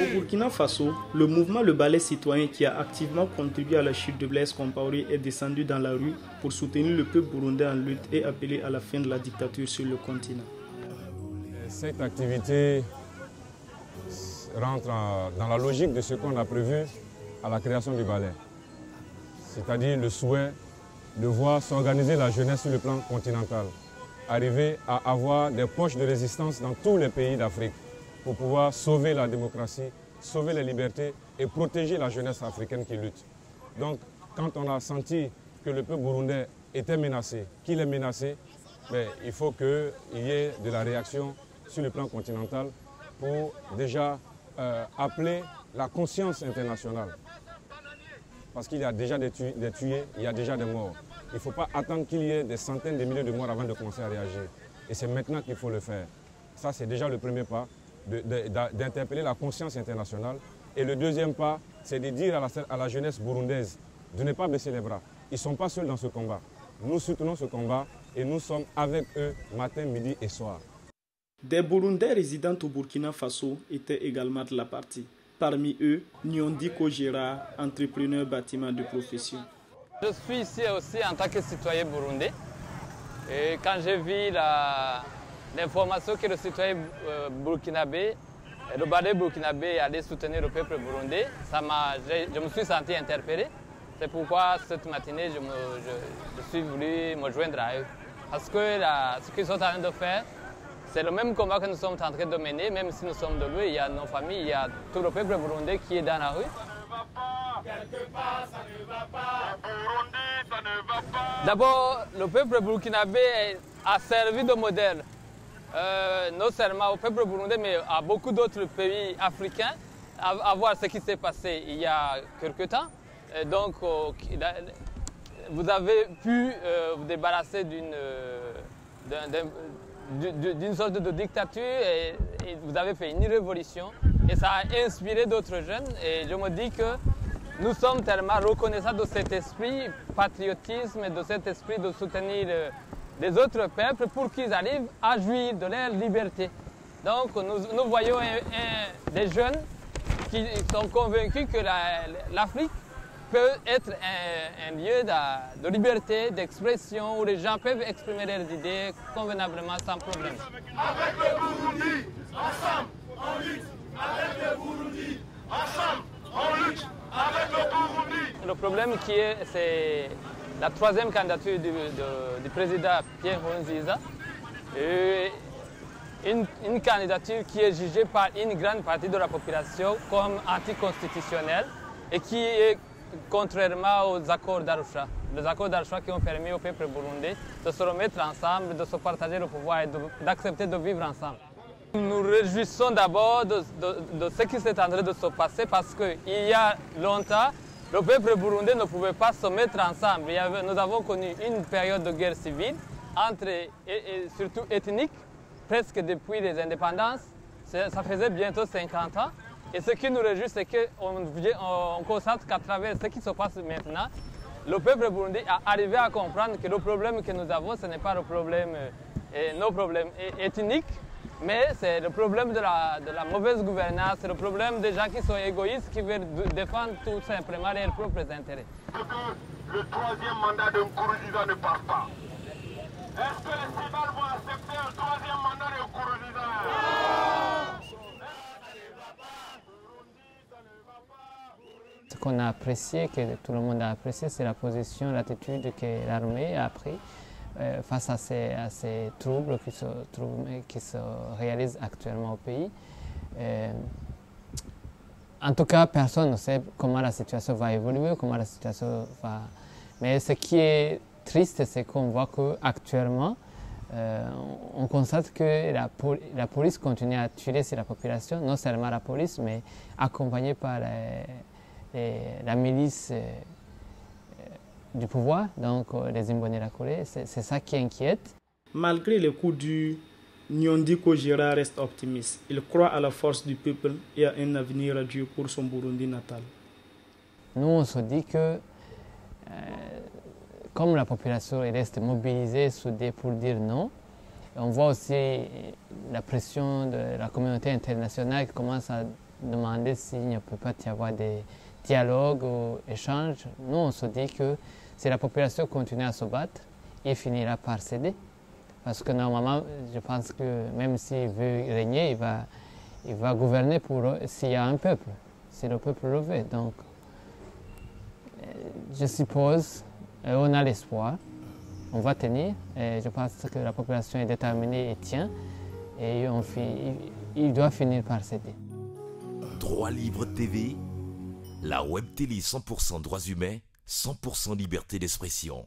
Au Burkina Faso, le mouvement Le Balai Citoyen qui a activement contribué à la chute de Blaise Compaoré est descendu dans la rue pour soutenir le peuple burundais en lutte et appeler à la fin de la dictature sur le continent. Cette activité rentre dans la logique de ce qu'on a prévu à la création du Balai, c'est-à-dire le souhait de voir s'organiser la jeunesse sur le plan continental, arriver à avoir des poches de résistance dans tous les pays d'Afrique pour pouvoir sauver la démocratie, sauver les libertés et protéger la jeunesse africaine qui lutte. Donc, quand on a senti que le peuple burundais était menacé, qu'il est menacé, il faut qu'il y ait de la réaction sur le plan continental pour déjà appeler la conscience internationale. Parce qu'il y a déjà des tués, il y a déjà des morts. Il ne faut pas attendre qu'il y ait des centaines de milliers de morts avant de commencer à réagir. Et c'est maintenant qu'il faut le faire. Ça, c'est déjà le premier pas, d'interpeller la conscience internationale. Et le deuxième pas, c'est de dire à la jeunesse burundaise de ne pas baisser les bras. Ils ne sont pas seuls dans ce combat. Nous soutenons ce combat et nous sommes avec eux matin, midi et soir. Des Burundais résidant au Burkina Faso étaient également de la partie. Parmi eux, Nyondi Kojera, entrepreneur bâtiment de profession. Je suis ici aussi en tant que citoyen burundais. Et quand j'ai vu l'information que le citoyen burkinabé, le Balai burkinabé allait soutenir le peuple burundais, je me suis senti interpellé. C'est pourquoi cette matinée, je suis venu me joindre à eux. Parce que ce qu'ils sont en train de faire, c'est le même combat que nous sommes en train de mener, même si nous sommes de lui, il y a nos familles, il y a tout le peuple burundais qui est dans la rue. D'abord, le peuple burkinabé a servi de modèle, non seulement au peuple burundais, mais à beaucoup d'autres pays africains, à voir ce qui s'est passé il y a quelque temps. Et donc, vous avez pu vous débarrasser d'une sorte de dictature et vous avez fait une révolution et ça a inspiré d'autres jeunes et je me dis que nous sommes tellement reconnaissants de cet esprit patriotisme et de cet esprit de soutenir les autres peuples pour qu'ils arrivent à jouir de leur liberté. Donc nous voyons des jeunes qui sont convaincus que l'Afrique peut être un lieu de liberté, d'expression, où les gens peuvent exprimer leurs idées convenablement, sans problème. Avec le Burundi, ensemble, on lutte. Avec le Burundi, ensemble, on lutte. Avec le Burundi. Le problème c'est la troisième candidature du président Pierre Nkurunziza. Une candidature qui est jugée par une grande partie de la population comme anticonstitutionnelle et qui est contrairement aux accords d'Arusha. Les accords d'Arusha qui ont permis au peuple burundais de se remettre ensemble, de se partager le pouvoir et d'accepter de vivre ensemble. Nous nous réjouissons d'abord de ce qui s'est en train de se passer parce qu'il y a longtemps, le peuple burundais ne pouvait pas se mettre ensemble. Nous avons connu une période de guerre civile, et surtout ethnique, presque depuis les indépendances. Ça faisait bientôt 50 ans. Et ce qui nous réjouit, c'est qu'on constate qu'à travers ce qui se passe maintenant, le peuple burundais a arrivé à comprendre que le problème que nous avons, ce n'est pas le problème, nos problèmes ethniques, mais c'est le problème de la mauvaise gouvernance, c'est le problème des gens qui sont égoïstes, qui veulent défendre tout simplement leurs propres intérêts. Que le troisième mandat de Nkurunziza ne passe pas. Est-ce que les Cibales vont accepter un troisième mandat de Nkurunziza? Ce qu'on a apprécié, que tout le monde a apprécié, c'est la position, l'attitude que l'armée a pris face à ces troubles qui se réalisent actuellement au pays. En tout cas, personne ne sait comment la situation va évoluer, comment la situation va... Mais ce qui est triste, c'est qu'on voit qu'actuellement, on constate que la police continue à tuer sur la population, non seulement la police, mais accompagnée par la milice du pouvoir, donc les Imbonerakure. C'est ça qui inquiète. Malgré les coups durs, Nyondi Kojera reste optimiste. Il croit à la force du peuple et à un avenir radieux pour son Burundi natal. Nous, on se dit que comme la population reste mobilisée, soudée pour dire non, On voit aussi la pression de la communauté internationale qui commence à demander s'il ne peut pas y avoir des dialogues ou échanges. Nous, on se dit que si la population continue à se battre, il finira par céder. Parce que normalement, je pense que même s'il veut régner, il va gouverner s'il y a un peuple, si le peuple le veut. Donc, je suppose, on a l'espoir, on va tenir. Et je pense que la population est déterminée et tient. Et il doit finir par céder. Droit Libre TV, la web télé 100% droits humains, 100% liberté d'expression.